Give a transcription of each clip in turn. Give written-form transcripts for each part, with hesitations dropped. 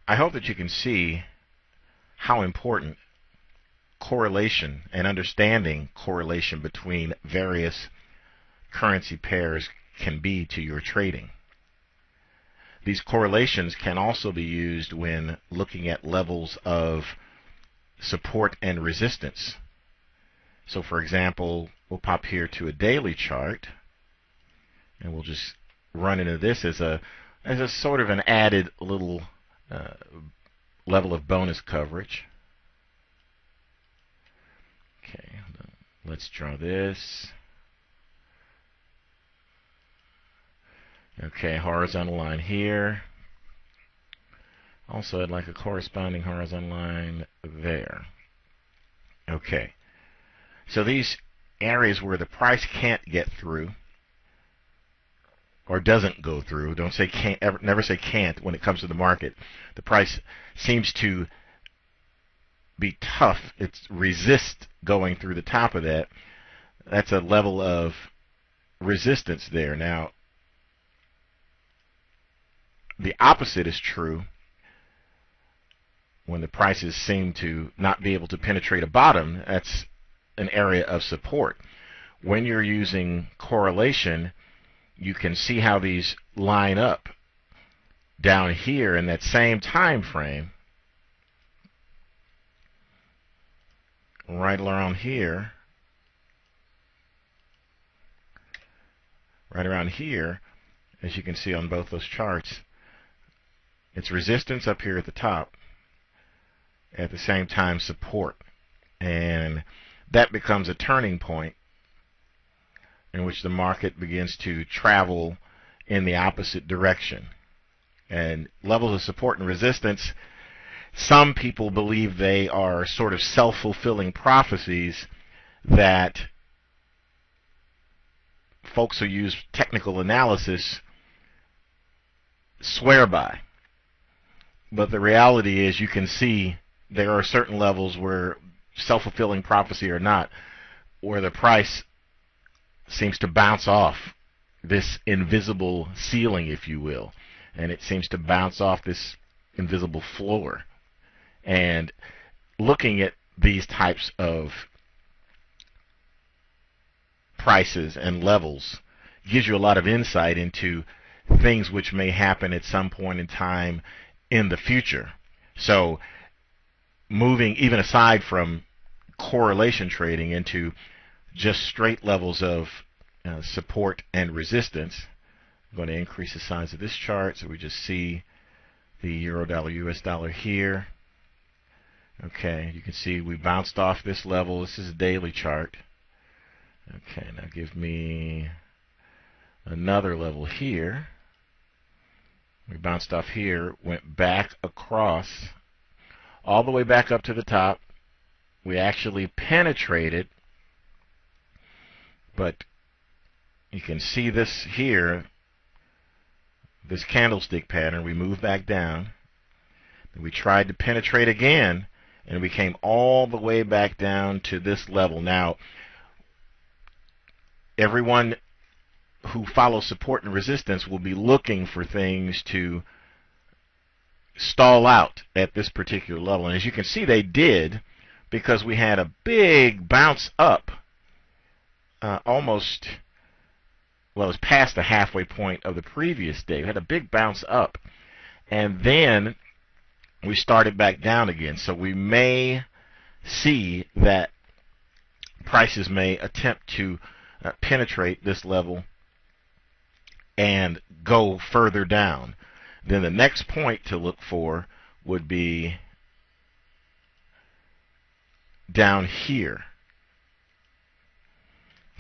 I hope that you can see how important correlation and understanding correlation between various currency pairs can be to your trading. These correlations can also be used when looking at levels of support and resistance. So for example, we'll pop here to a daily chart, and we'll just run into this as a sort of an added little level of bonus coverage. Okay, let's draw this. Okay, horizontal line here. Also, I'd like a corresponding horizontal line there. Okay, so these areas where the price can't get through or doesn't go through, don't say can't, never say can't when it comes to the market. The price seems to be tough. It resists going through the top of that. That's a level of resistance there. Now, the opposite is true when the prices seem to not be able to penetrate a bottom. That's an area of support. When you're using correlation, you can see how these line up down here in that same time frame. Right around here, as you can see on both those charts, it's resistance up here at the top, at the same time support, and that becomes a turning point in which the market begins to travel in the opposite direction. And levels of support and resistance, some people believe they are sort of self-fulfilling prophecies that folks who use technical analysis swear by. But the reality is, you can see there are certain levels where, self-fulfilling prophecy or not, where the price seems to bounce off this invisible ceiling, if you will, and it seems to bounce off this invisible floor. And looking at these types of prices and levels gives you a lot of insight into things which may happen at some point in time in the future. So moving even aside from correlation trading into just straight levels of support and resistance, I'm going to increase the size of this chart so we just see the euro dollar US dollar here. Okay, you can see we bounced off this level. This is a daily chart. Okay, now give me another level here. We bounced off here, went back across, all the way back up to the top. We actually penetrated, but you can see this here, this candlestick pattern. We moved back down, and we tried to penetrate again, and we came all the way back down to this level. Now, everyone who follows support and resistance will be looking for things to stall out at this particular level. And as you can see, they did, because we had a big bounce up, almost, well, it was past the halfway point of the previous day. We had a big bounce up, and then we started back down again. So we may see that prices may attempt to penetrate this level and go further down. Then the next point to look for would be down here.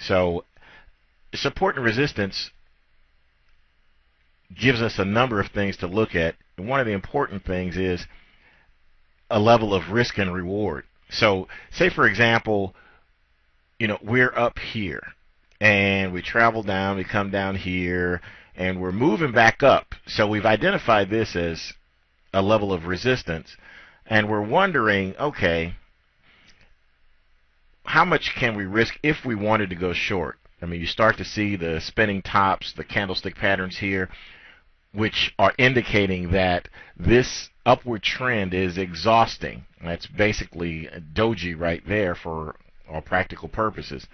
So support and resistance gives us a number of things to look at. And one of the important things is a level of risk and reward. So say, for example, we're up here, and we travel down, we come down here, and we're moving back up. So we've identified this as a level of resistance, and we're wondering, okay, how much can we risk if we wanted to go short? I mean, you start to see the spinning tops, the candlestick patterns here, which are indicating that this upward trend is exhausting. That's basically a doji right there for all practical purposes.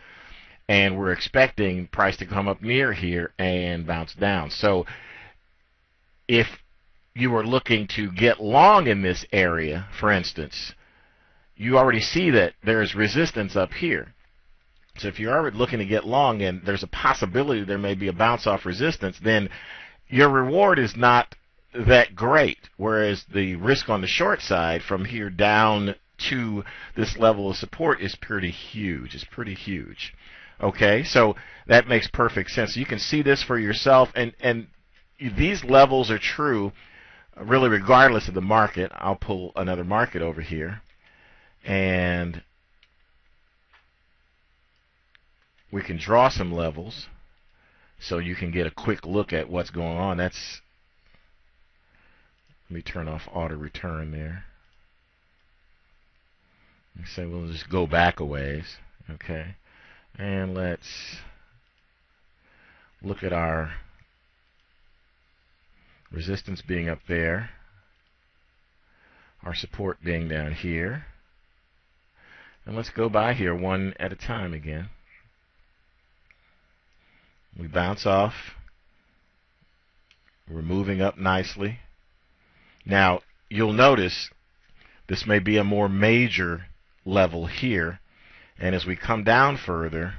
And we're expecting price to come up near here and bounce down. So if you are looking to get long in this area, for instance, you already see that there's resistance up here. So if you're already looking to get long and there's a possibility there may be a bounce off resistance, then your reward is not that great. Whereas the risk on the short side from here down to this level of support is pretty huge. It's pretty huge. Okay, so that makes perfect sense. You can see this for yourself, and these levels are true really regardless of the market. I'll pull another market over here, and we can draw some levels so you can get a quick look at what's going on. Let me turn off auto return there. So we'll just go back a ways. Okay, and let's look at our resistance being up there, our support being down here, and let's go by here one at a time again. We bounce off. We're moving up nicely. Now, you'll notice this may be a more major level here, and as we come down further,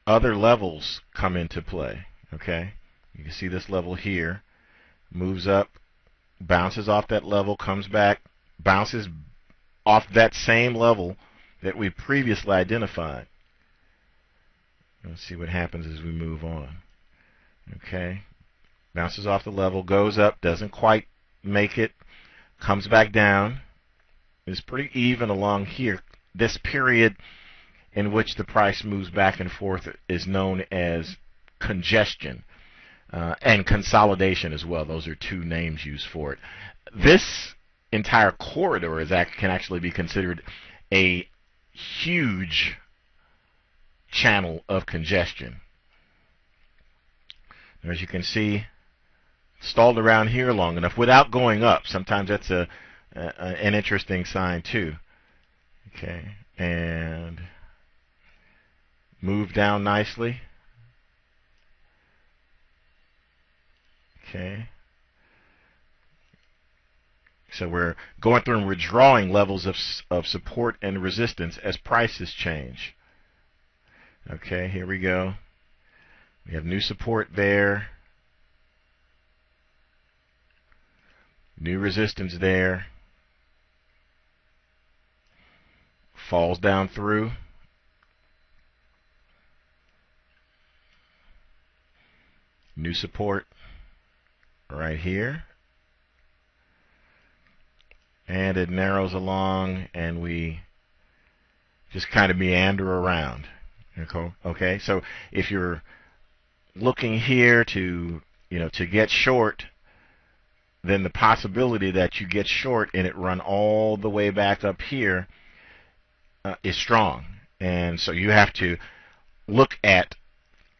other levels come into play. Okay, you can see this level here moves up, bounces off that level, comes back, bounces off that same level that we previously identified. Let's see what happens as we move on. Okay, bounces off the level, goes up, doesn't quite make it, comes back down. It's pretty even along here. This period in which the price moves back and forth is known as congestion and consolidation as well. Those are two names used for it. This entire corridor can actually be considered a huge channel of congestion. As you can see, stalled around here long enough without going up. Sometimes that's an interesting sign too. Okay, and move down nicely. Okay, so we're going through and we're drawing levels of support and resistance as prices change. Okay, here we go. We have new support there, new resistance there, falls down through, new support right here, and it narrows along and we just kind of meander around. Okay, so if you're looking here to get short, then the possibility that you get short and it run all the way back up here is strong. And so you have to look at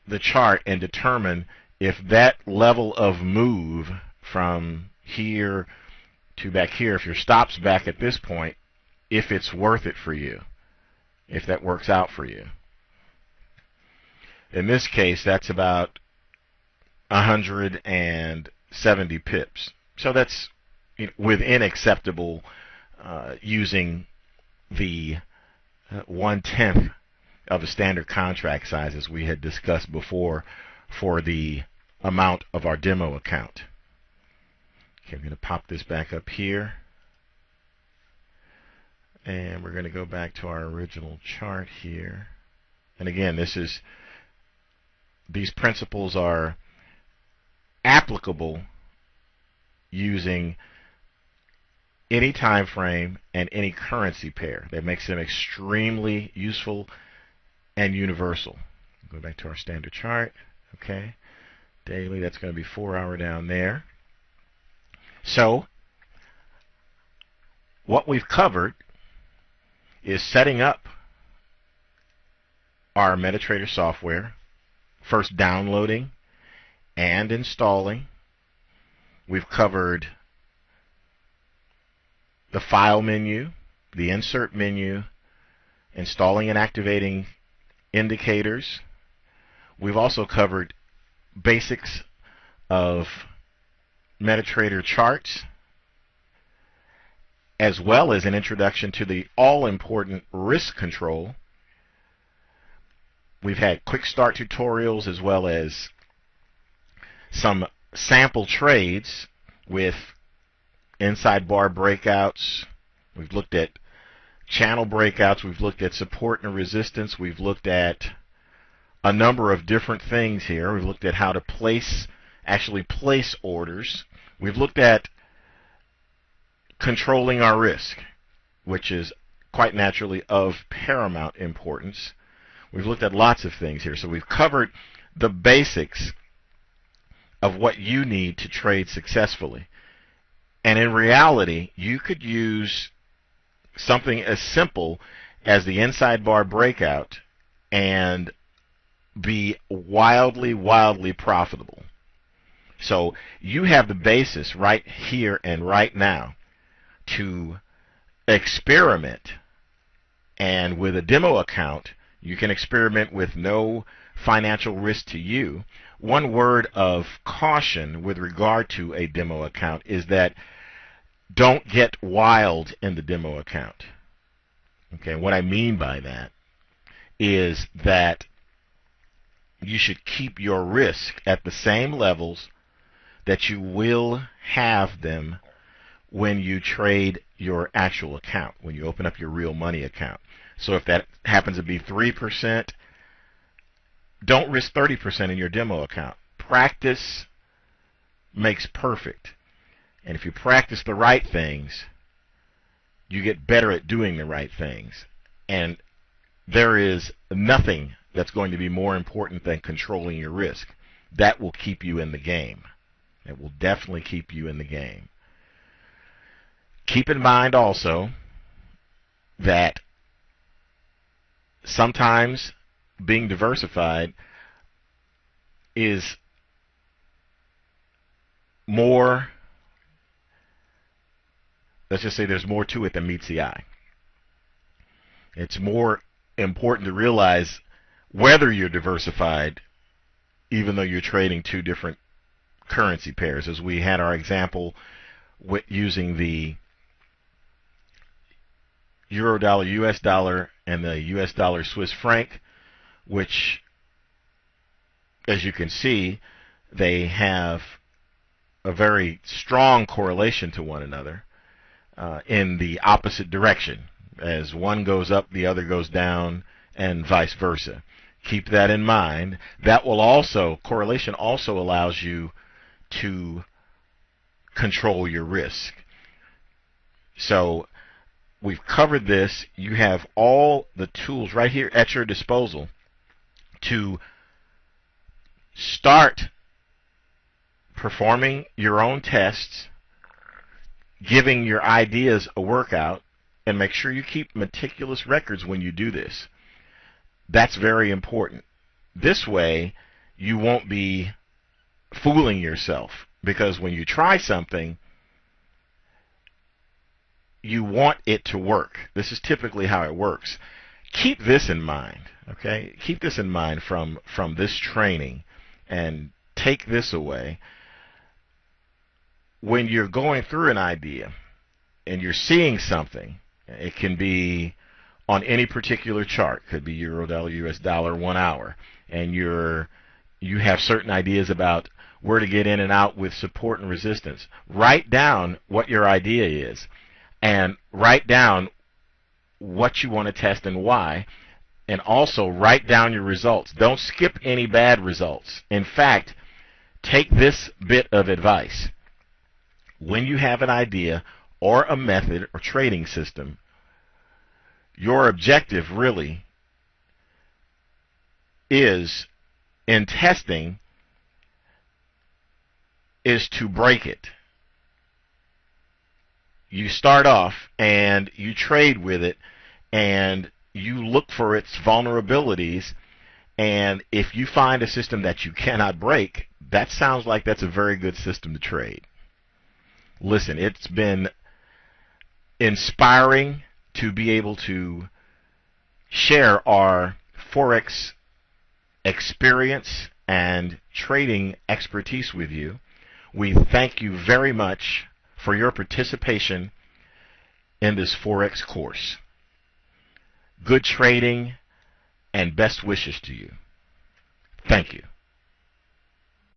the chart and determine if that level of move from here to back here, if your stop's back at this point, if it's worth it for you, if that works out for you. In this case, that's about 170 pips. So that's within acceptable using the 1/10 of a standard contract size, as we had discussed before, for the amount of our demo account. Okay, I'm going to pop this back up here. And we're going to go back to our original chart here. And again, these principles are applicable using any time frame and any currency pair. That makes them extremely useful and universal. Go back to our standard chart. Okay, daily, that's going to be 4 hour down there. So what we've covered is setting up our MetaTrader software, first downloading and installing. We've covered the File menu, the Insert menu, installing and activating indicators. We've also covered basics of MetaTrader charts, as well as an introduction to the all-important risk control. We've had quick start tutorials as well as some sample trades with inside bar breakouts. We've looked at channel breakouts. We've looked at support and resistance. We've looked at a number of different things here. We've looked at how to actually place orders. We've looked at controlling our risk, which is quite naturally of paramount importance. We've looked at lots of things here. So we've covered the basics of what you need to trade successfully. And in reality, you could use something as simple as the inside bar breakout and be wildly, wildly profitable. So you have the basis right here and right now to experiment. And with a demo account, you can experiment with no financial risk to you. One word of caution with regard to a demo account is that don't get wild in the demo account. Okay, what I mean by that is that you should keep your risk at the same levels that you will have them when you trade your actual account, when you open up your real money account. So if that happens to be 3%, don't risk 30% in your demo account. Practice makes perfect. And if you practice the right things, you get better at doing the right things. And there is nothing that's going to be more important than controlling your risk. That will keep you in the game. It will definitely keep you in the game. Keep in mind also that sometimes being diversified is more, let's just say there's more to it than meets the eye. It's more important to realize whether you're diversified, even though you're trading two different currency pairs, as we had our example with using the Euro dollar, US dollar, and the US dollar Swiss franc, which, as you can see, they have a very strong correlation to one another in the opposite direction. As one goes up, the other goes down, and vice versa. Keep that in mind. That will also, correlation also allows you to control your risk. So we've covered this. You have all the tools right here at your disposal to start performing your own tests, giving your ideas a workout, and make sure you keep meticulous records when you do this. That's very important. This way, you won't be fooling yourself, because when you try something, you want it to work. This is typically how it works. Keep this in mind, okay? Keep this in mind from this training, and take this away. When you're going through an idea and you're seeing something, it can be on any particular chart, could be Euro dollar, US dollar, 1 hour, and you have certain ideas about where to get in and out with support and resistance. Write down what your idea is, and write down what you want to test and why, and also write down your results. Don't skip any bad results. In fact, take this bit of advice. When you have an idea or a method or trading system, your objective really is, in testing, is to break it. You start off and you trade with it, and you look for its vulnerabilities, and if you find a system that you cannot break, that sounds like that's a very good system to trade. Listen, it's been inspiring to be able to share our Forex experience and trading expertise with you. We thank you very much for your participation in this Forex course. Good trading and best wishes to you. Thank you.